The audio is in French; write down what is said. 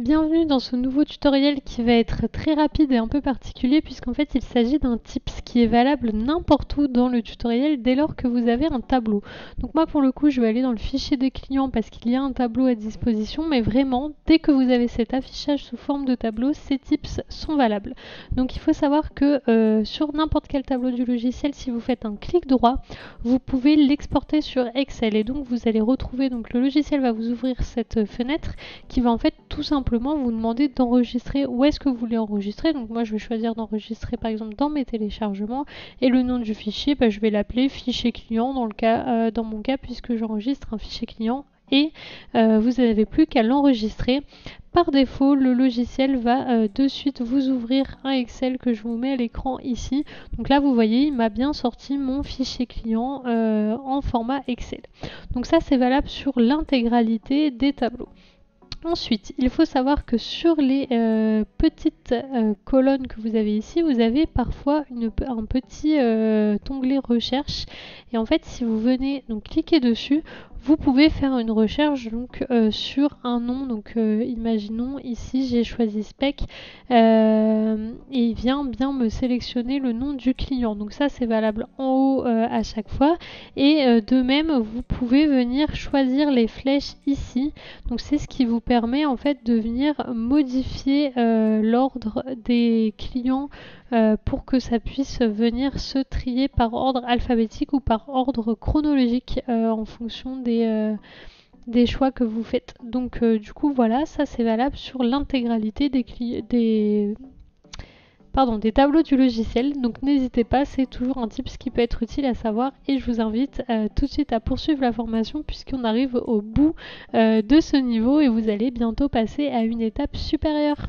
Bienvenue dans ce nouveau tutoriel qui va être très rapide et un peu particulier puisqu'en fait il s'agit d'un tips qui est valable n'importe où dans le tutoriel dès lors que vous avez un tableau. Donc moi pour le coup je vais aller dans le fichier des clients parce qu'il y a un tableau à disposition, mais vraiment dès que vous avez cet affichage sous forme de tableau, ces tips sont valables. Donc il faut savoir que sur n'importe quel tableau du logiciel, si vous faites un clic droit, vous pouvez l'exporter sur Excel et donc vous allez retrouver, donc le logiciel va vous ouvrir cette fenêtre qui va en fait tout simplement vous demander d'enregistrer où est-ce que vous voulez enregistrer. Donc moi je vais choisir d'enregistrer par exemple dans mes téléchargements et le nom du fichier, je vais l'appeler fichier client dans mon cas puisque j'enregistre un fichier client et vous n'avez plus qu'à l'enregistrer. Par défaut, le logiciel va de suite vous ouvrir un Excel que je vous mets à l'écran ici. Donc là, vous voyez, il m'a bien sorti mon fichier client en format Excel. Donc ça, c'est valable sur l'intégralité des tableaux. Ensuite, il faut savoir que sur les petites colonnes que vous avez ici, vous avez parfois un petit onglet recherche. Et en fait, si vous venez donc cliquer dessus, vous pouvez faire une recherche donc sur un nom. Donc imaginons ici j'ai choisi Spec et il vient bien me sélectionner le nom du client. Donc ça c'est valable en haut à chaque fois. Et de même vous pouvez venir choisir les flèches ici. Donc c'est ce qui vous permet en fait de venir modifier l'ordre des clients pour que ça puisse venir se trier par ordre alphabétique ou par ordre chronologique en fonction des choix que vous faites. Donc du coup voilà, ça c'est valable sur l'intégralité des tableaux du logiciel. Donc n'hésitez pas, c'est toujours un tip qui peut être utile à savoir et je vous invite tout de suite à poursuivre la formation puisqu'on arrive au bout de ce niveau et vous allez bientôt passer à une étape supérieure.